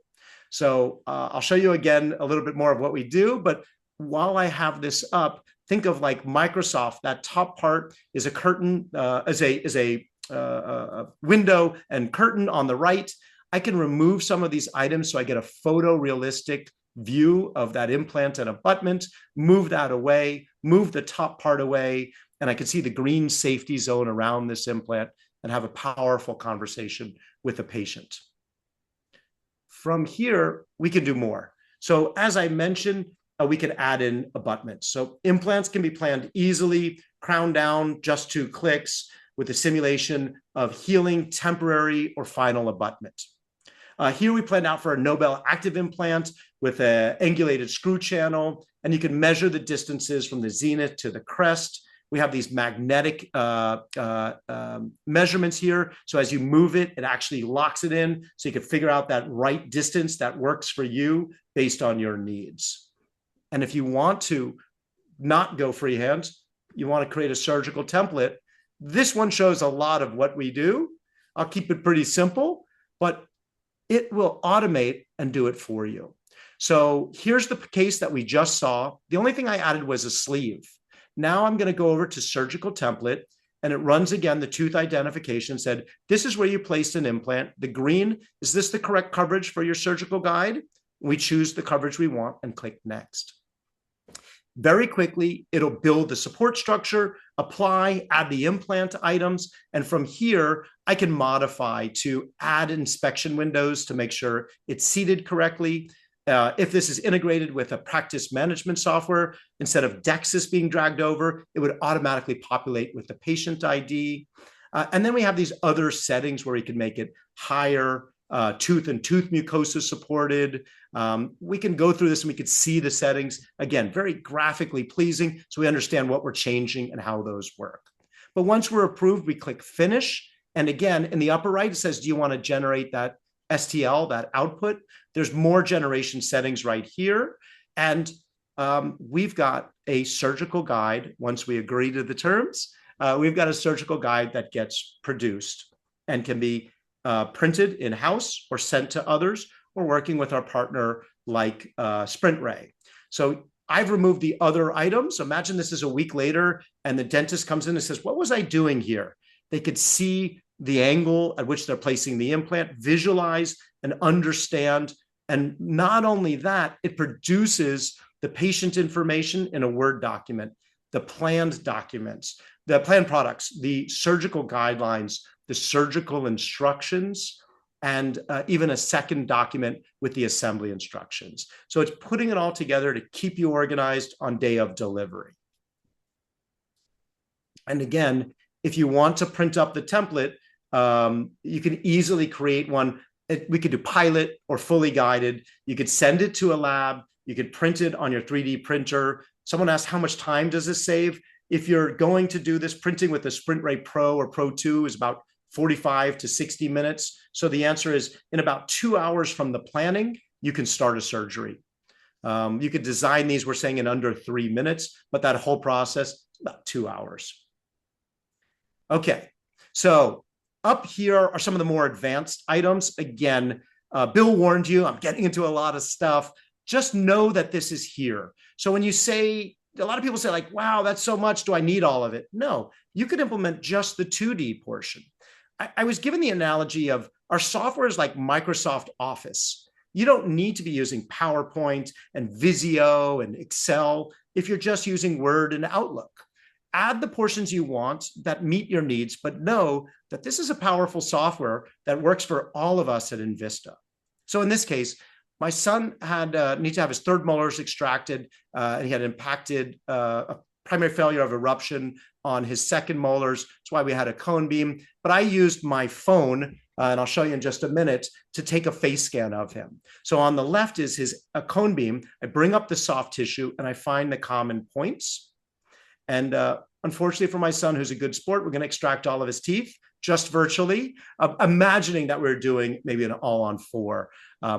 S2: So I'll show you again a little bit more of what we do, but while I have this up, think of like Microsoft. That top part is a curtain, is a window and curtain on the right. I can remove some of these items so I get a photorealistic view of that implant and abutment, move that away, move the top part away, and I can see the green safety zone around this implant and have a powerful conversation with the patient. From here, we can do more. So as I mentioned, we can add in abutments. So implants can be planned easily, crown down, just 2 clicks with a simulation of healing, temporary, or final abutment. Here we planned out for a Nobel active implant with an angulated screw channel, and you can measure the distances from the zenith to the crest. We have these magnetic measurements here. So as you move it, it actually locks it in. So you can figure out that right distance that works for you based on your needs. And if you want to not go freehand, you want to create a surgical template, this one shows a lot of what we do. I'll keep it pretty simple, but it will automate and do it for you. So here's the case that we just saw. The only thing I added was a sleeve. Now I'm going to go over to surgical template, and it runs again the tooth identification, said, this is where you placed an implant. The green, is this the correct coverage for your surgical guide? We choose the coverage we want and click next. Very quickly, it'll build the support structure, apply, add the implant items, and from here, I can modify to add inspection windows to make sure it's seated correctly. If this is integrated with a practice management software, instead of DEXIS being dragged over, it would automatically populate with the patient ID. And then we have these other settings where we can make it higher, tooth and tooth mucosa supported. We can go through this and we could see the settings. Again, very graphically pleasing, so we understand what we're changing and how those work. But once we're approved, we click finish. And again, in the upper right, it says, do you want to generate that STL, that output? There's more generation settings right here. And we've got a surgical guide. Once we agree to the terms, we've got a surgical guide that gets produced and can be printed in-house or sent to others. We're working with our partner like SprintRay. So I've removed the other items. Imagine this is a week later and the dentist comes in and says, what was I doing here? They could see the angle at which they're placing the implant, visualize and understand. And not only that, it produces the patient information in a Word document, the planned documents, the planned products, the surgical guidelines, the surgical instructions, and even a second document with the assembly instructions. So it's putting it all together to keep you organized on day of delivery. And again, if you want to print up the template, you can easily create one. We could do pilot or fully guided. You could send it to a lab. You could print it on your 3D printer. Someone asked, how much time does this save? If you're going to do this, printing with the SprintRay Pro or Pro 2 is about 45 to 60 minutes. So the answer is, in about 2 hours from the planning, you can start a surgery. You could design these, we're saying, in under 3 minutes, but that whole process, about 2 hours. Okay, so up here are some of the more advanced items. Again, Bill warned you, I'm getting into a lot of stuff. Just know that this is here. So when you say, a lot of people say like, wow, that's so much, do I need all of it? No, you could implement just the 2D portion. I was given the analogy of our software is like Microsoft Office. You don't need to be using PowerPoint and Visio and Excel if you're just using Word and Outlook. Add the portions you want that meet your needs, but know that this is a powerful software that works for all of us at Envista. So in this case, my son had need to have his third molars extracted, and he had impacted a primary failure of eruption on his second molars. That's why we had a cone beam. But I used my phone, and I'll show you in just a minute, to take a face scan of him. So on the left is his cone beam. I bring up the soft tissue and I find the common points. And unfortunately for my son, who's a good sport, we're going to extract all of his teeth just virtually, imagining that we're doing maybe an all-on-4.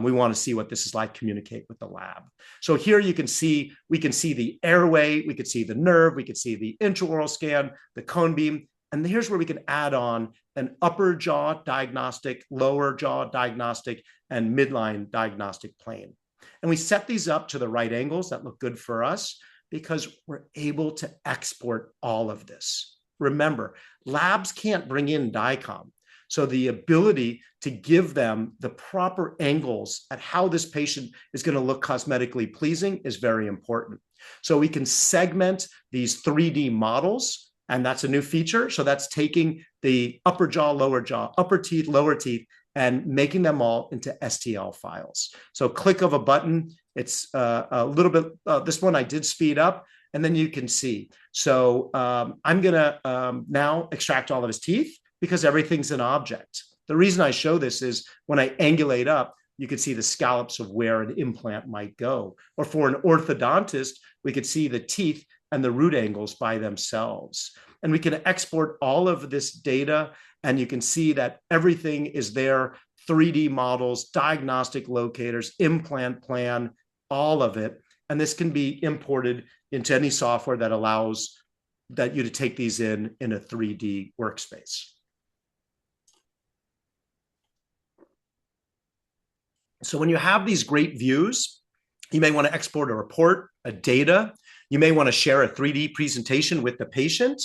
S2: We want to see what this is like, communicate with the lab. So here you can see, we can see the airway, we could see the nerve, we could see the intraoral scan, the cone beam, and here's where we can add on an upper jaw diagnostic, lower jaw diagnostic, and midline diagnostic plane. And we set these up to the right angles that look good for us because we're able to export all of this. Remember, labs can't bring in DICOM. So the ability to give them the proper angles at how this patient is going to look cosmetically pleasing is very important. So we can segment these 3D models, and that's a new feature. So that's taking the upper jaw, upper teeth, lower teeth, and making them all into STL files. So click of a button, it's a little bit, this one I did speed up, and then you can see. So I'm gonna now extract all of his teeth because everything's an object. The reason I show this is when I angulate up, you could see the scallops of where an implant might go. Or for an orthodontist, we could see the teeth and the root angles by themselves. And we can export all of this data, and you can see that everything is there, 3D models, diagnostic locators, implant plan, all of it. And this can be imported into any software that allows that you to take these in a 3D workspace. So when you have these great views, you may want to export a report, a data. You may want to share a 3D presentation with the patient,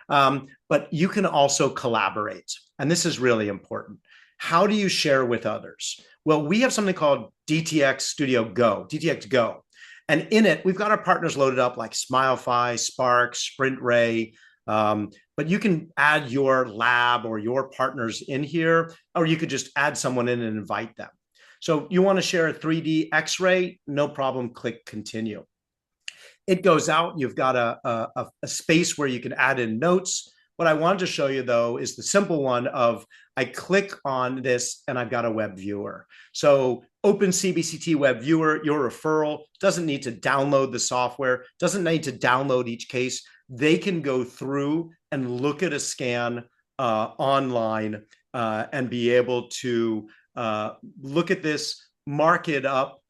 S2: but you can also collaborate. And this is really important. How do you share with others? Well, we have something called DTX Studio Go, DTX Go. And in it, we've got our partners loaded up like SmileFi, Spark, SprintRay, but you can add your lab or your partners in here, or you could just add someone in and invite them. So you want to share a 3D X-ray, no problem, click continue. It goes out, you've got a space where you can add in notes. What I wanted to show you though is the simple one of I click on this and I've got a web viewer. So open CBCT web viewer, your referral doesn't need to download the software, doesn't need to download each case. They can go through and look at a scan online and be able to look at this, mark it up,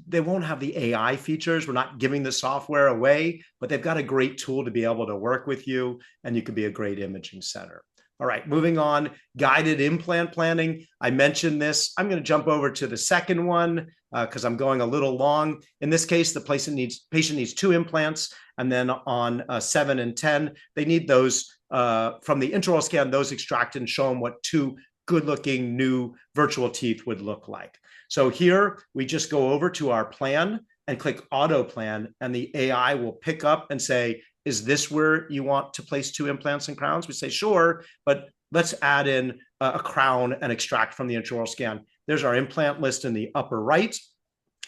S2: they won't have the AI features. We're not giving the software away, but they've got a great tool to be able to work with you, and you could be a great imaging center. All right, moving on, guided implant planning. I mentioned this. I'm going to jump over to the second one because I'm going a little long. In this case, the patient needs 2 implants, and then on 7 and 10, they need those from the intraoral scan, those extracted and show them what 2 good-looking new virtual teeth would look like. So here we just go over to our plan and click auto plan, and the AI will pick up and say, is this where you want to place 2 implants and crowns? We say, sure, but let's add in a crown and extract from the intraoral scan. There's our implant list in the upper right.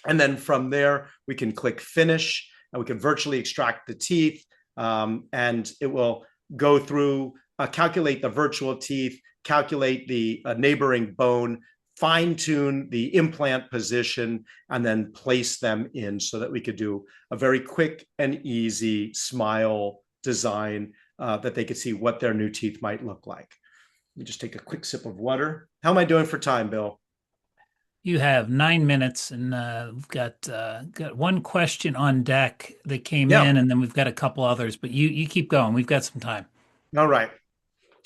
S2: And then from there, we can click finish, and we can virtually extract the teeth, and it will go through, calculate the virtual teeth, calculate the neighboring bone, fine-tune the implant position, and then place them in so that we could do a very quick and easy smile design that they could see what their new teeth might look like. Let me just take a quick sip of water. How am I doing for time, Bill?
S1: You have 9 minutes, and we've got one question on deck that came in, and then we've got a couple others, but you keep going. We've got some time.
S2: All right.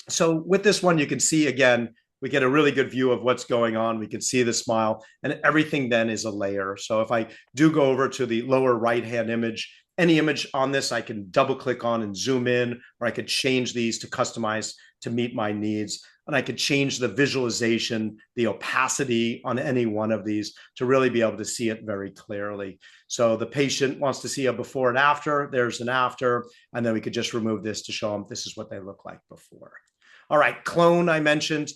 S2: So with this one, you can see, again, we get a really good view of what's going on. We can see the smile, and everything then is a layer. So if I do go over to the lower right-hand image, any image on this, I can double click on and zoom in, or I could change these to customize to meet my needs. And I could change the visualization, the opacity on any one of these to really be able to see it very clearly. So the patient wants to see a before and after, there's an after, and then we could just remove this to show them this is what they look like before. All right, Clone, I mentioned.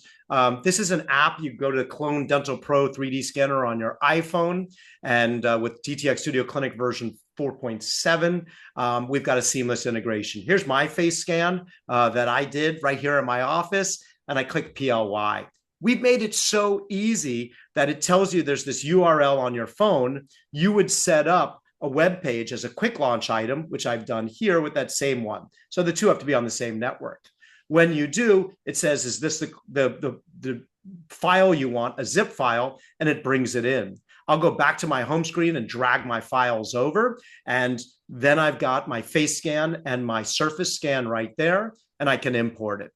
S2: This is an app. You go to the Clone Dental Pro 3D scanner on your iPhone, and with DTX Studio Clinic version 4.7, we've got a seamless integration. Here's my face scan that I did right here in my office, and I click PLY. We've made it so easy that it tells you there's this URL on your phone. You would set up a web page as a quick launch item, which I've done here with that same one. So the two have to be on the same network. When you do, it says, is this the file you want, a zip file, and it brings it in. I'll go back to my home screen and drag my files over, and then I've got my face scan and my surface scan right there, and I can import it.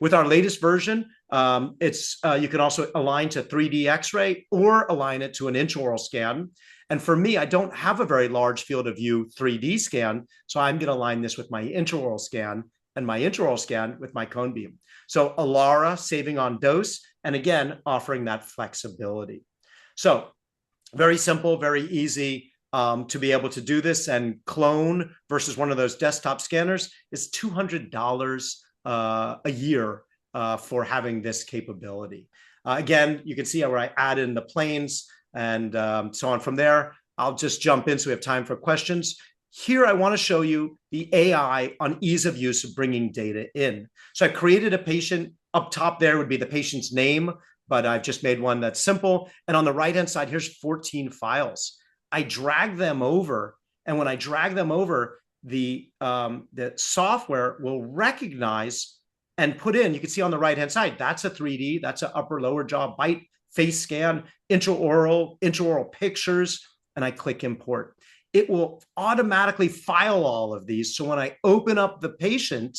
S2: With our latest version, you can also align to 3D X-ray or align it to an intraoral scan. And for me, I don't have a very large field of view 3D scan, so I'm going to align this with my intraoral scan and my intraoral scan with my cone beam. So Alara, saving on dose, and again, offering that flexibility. So very simple, very easy to be able to do this. And Clone versus one of those desktop scanners is $200 a year for having this capability. Again, you can see where I add in the planes and so on. From there, I'll just jump in so we have time for questions. Here, I want to show you the AI on ease of use of bringing data in. So I created a patient. Up top there would be the patient's name, but I've just made one that's simple. And on the right-hand side, here's 14 files. I drag them over, and when I drag them over, the software will recognize and put in, you can see on the right-hand side, that's a 3D, that's an upper lower jaw bite, face scan, intraoral pictures, and I click import. It will automatically file all of these. So when I open up the patient,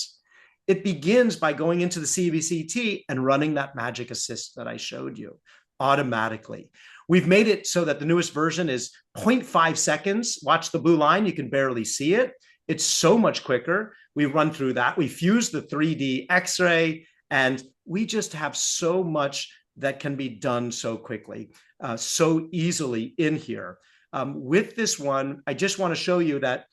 S2: it begins by going into the CBCT and running that magic assist that I showed you automatically. We've made it so that the newest version is 0.5 seconds. Watch the blue line, you can barely see it. It's so much quicker. We run through that. We fuse the 3D X-ray, and we just have so much that can be done so quickly, so easily in here. With this one, I just want to show you that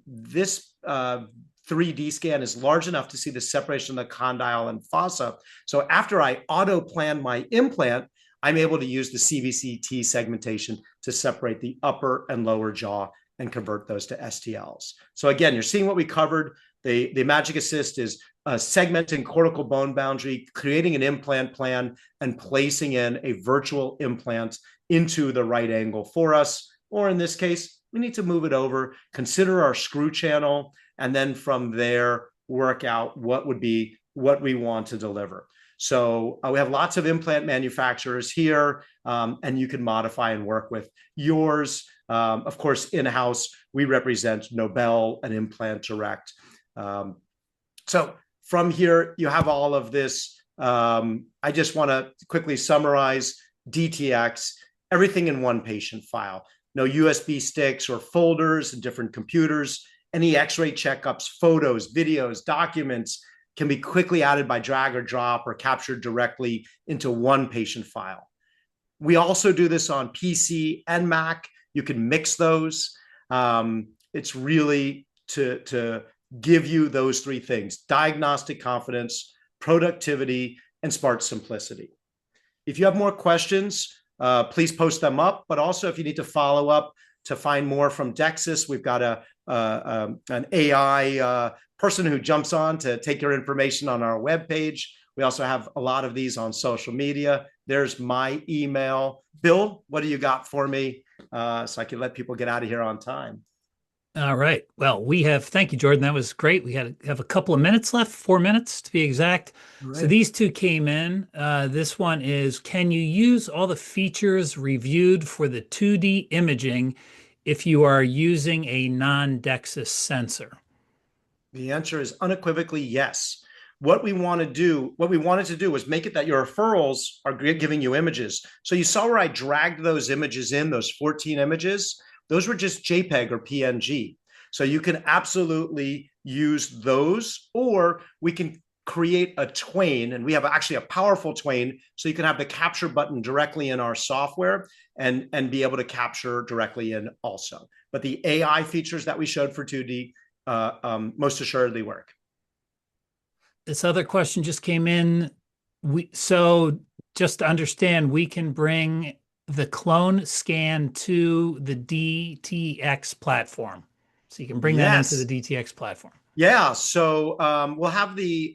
S2: this 3D scan is large enough to see the separation of the condyle and fossa. So after I auto-plan my implant, I'm able to use the CBCT segmentation to separate the upper and lower jaw and convert those to STLs. So again, you're seeing what we covered. The Magic Assist is segmenting cortical bone boundary, creating an implant plan, and placing in a virtual implant into the right angle for us. Or in this case, we need to move it over, consider our screw channel, and then from there, work out what would be what we want to deliver. So we have lots of implant manufacturers here, and you can modify and work with yours. Of course, in-house, we represent Nobel and Implant Direct. So from here, you have all of this. I just want to quickly summarize DTX, everything in one patient file. No USB sticks or folders and different computers. Any X-ray checkups, photos, videos, documents can be quickly added by drag or drop or captured directly into one patient file. We also do this on PC and Mac. You can mix those. It's really to give you those three things: diagnostic confidence, productivity, and smart simplicity. If you have more questions, please post them up. But also, if you need to follow up to find more from DEXIS, we've got an AI person who jumps on to take your information on our webpage. We also have a lot of these on social media. There's my email. Bill, what do you got for me so I can let people get out of here on time?
S1: All right. Well, thank you, Jordan. That was great. We have a couple of minutes left, 4 minutes to be exact. So
S2: Right.
S1: these two came in. This one is, can you use all the features reviewed for the 2D imaging if you are using a non-DEXIS sensor?
S2: The answer is unequivocally yes. What we wanted to do was make it that your referrals are giving you images. So you saw where I dragged those images in, those 14 images. Those were just JPEG or PNG. So you can absolutely use those, or we can create a Twain, and we have actually a powerful Twain, so you can have the capture button directly in our software and be able to capture directly in also. But the AI features that we showed for 2D most assuredly work.
S1: This other question just came in. So just to understand, we can bring the clone scan to the DTX platform. So you can bring that into the
S2: Yes.
S1: DTX platform.
S2: Yeah. So we'll have the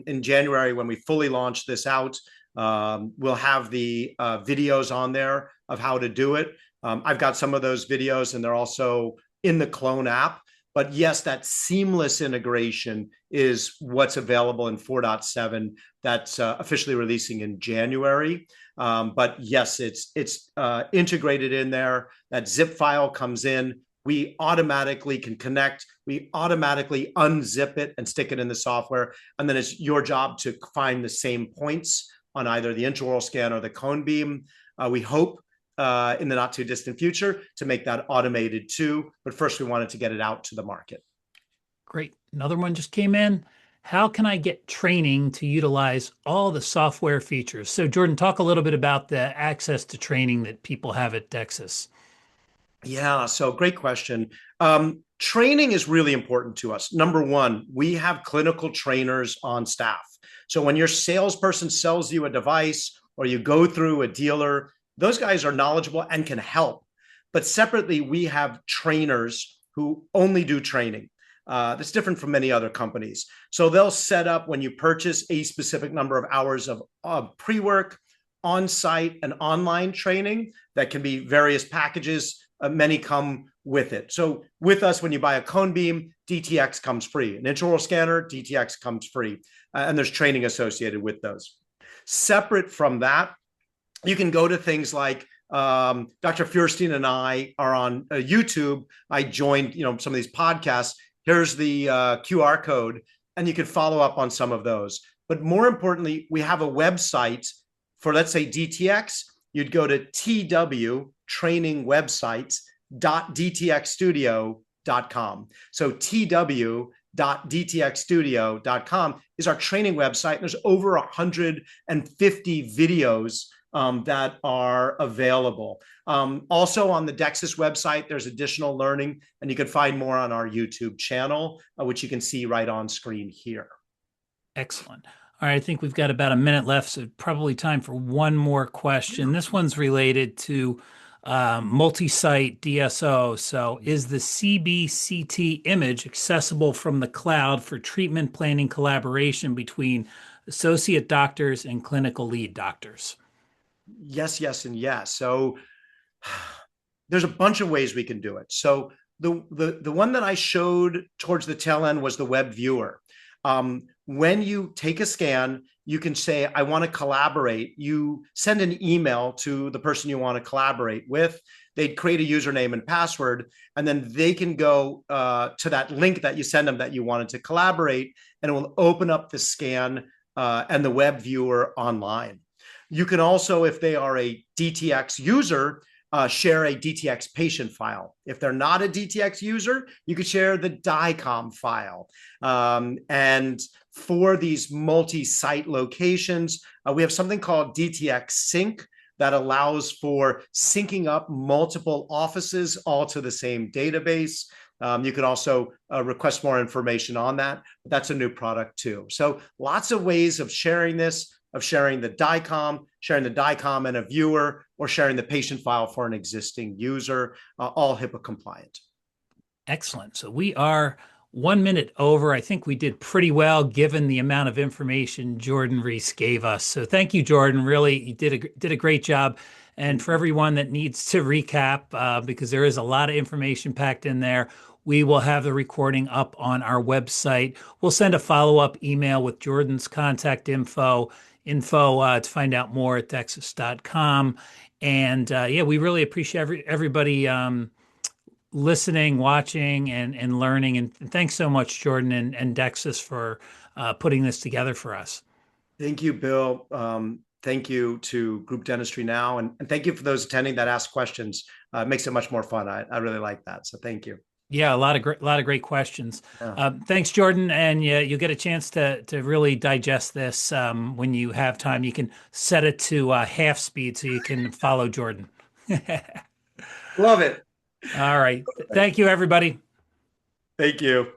S2: in January when we fully launch this out. We'll have the videos on there of how to do it. I've got some of those videos, and they're also in the clone app. But yes, that seamless integration is what's available in 4.7 that's officially releasing in January. But yes, it's integrated in there. That zip file comes in. We automatically can connect. We automatically unzip it and stick it in the software. And then it's your job to find the same points on either the intraoral scan or the cone beam. We hope in the not too distant future to make that automated too. But first, we wanted to get it out to the market.
S1: Great. Another one just came in. How can I get training to utilize all the software features? So, Jordan, talk a little bit about the access to training that people have at DEXIS.
S2: Yeah, so great question. Training is really important to us. Number one, we have clinical trainers on staff. So when your salesperson sells you a device or you go through a dealer, those guys are knowledgeable and can help. But separately, we have trainers who only do training. That's different from many other companies. So they'll set up, when you purchase, a specific number of hours of pre-work, on-site, and online training that can be various packages. Many come with it. So with us, when you buy a cone beam, DTX comes free. An intraoral scanner, DTX comes free. And there's training associated with those. Separate from that, you can go to things like Dr. Feuerstein and I are on YouTube. I joined some of these podcasts. Here's the QR code, and you can follow up on some of those. But more importantly, we have a website for, let's say, DTX. You'd go to twtrainingwebsites.dtxstudio.com. So tw.dtxstudio.com is our training website. And there's over 150 videos that are available. Also on the DEXIS website, there's additional learning, and you can find more on our YouTube channel, which you can see right on screen here.
S1: Excellent. All right, I think we've got about a minute left, so probably time for one more question. This one's related to multi-site DSO. So is the CBCT image accessible from the cloud for treatment planning collaboration between associate doctors and clinical lead doctors?
S2: Yes, yes, and yes. So there's a bunch of ways we can do it. So the one that I showed towards the tail end was the web viewer. When you take a scan, you can say, I want to collaborate. You send an email to the person you want to collaborate with. They'd create a username and password, and then they can go to that link that you send them that you wanted to collaborate, and it will open up the scan and the web viewer online. You can also, if they are a DTX user, share a DTX patient file. If they're not a DTX user, you could share the DICOM file. And for these multi-site locations, we have something called DTX Sync that allows for syncing up multiple offices all to the same database. You can also request more information on that. That's a new product too. So lots of ways of sharing this, of sharing the DICOM and a viewer, or sharing the patient file for an existing user, all HIPAA compliant.
S1: Excellent. So we are 1 minute over. I think we did pretty well given the amount of information Jordan Reiss gave us. So thank you, Jordan. Really, you did a great job. And for everyone that needs to recap, because there is a lot of information packed in there, we will have the recording up on our website. We'll send a follow-up email with Jordan's contact info to find out more at dexis.com. And yeah, we really appreciate everybody listening, watching, and learning. And thanks so much, Jordan and DEXIS, for putting this together for us.
S2: Thank you, Bill. Thank you to Group Dentistry Now. And thank you for those attending that ask questions. It makes it much more fun. I really like that. So thank you.
S1: Yeah, a lot of great questions.
S2: Yeah.
S1: Thanks, Jordan. And yeah, you'll get a chance to really digest this when you have time. You can set it to half speed so you can follow Jordan.
S2: Love it.
S1: All right. Thank you, everybody.
S2: Thank you.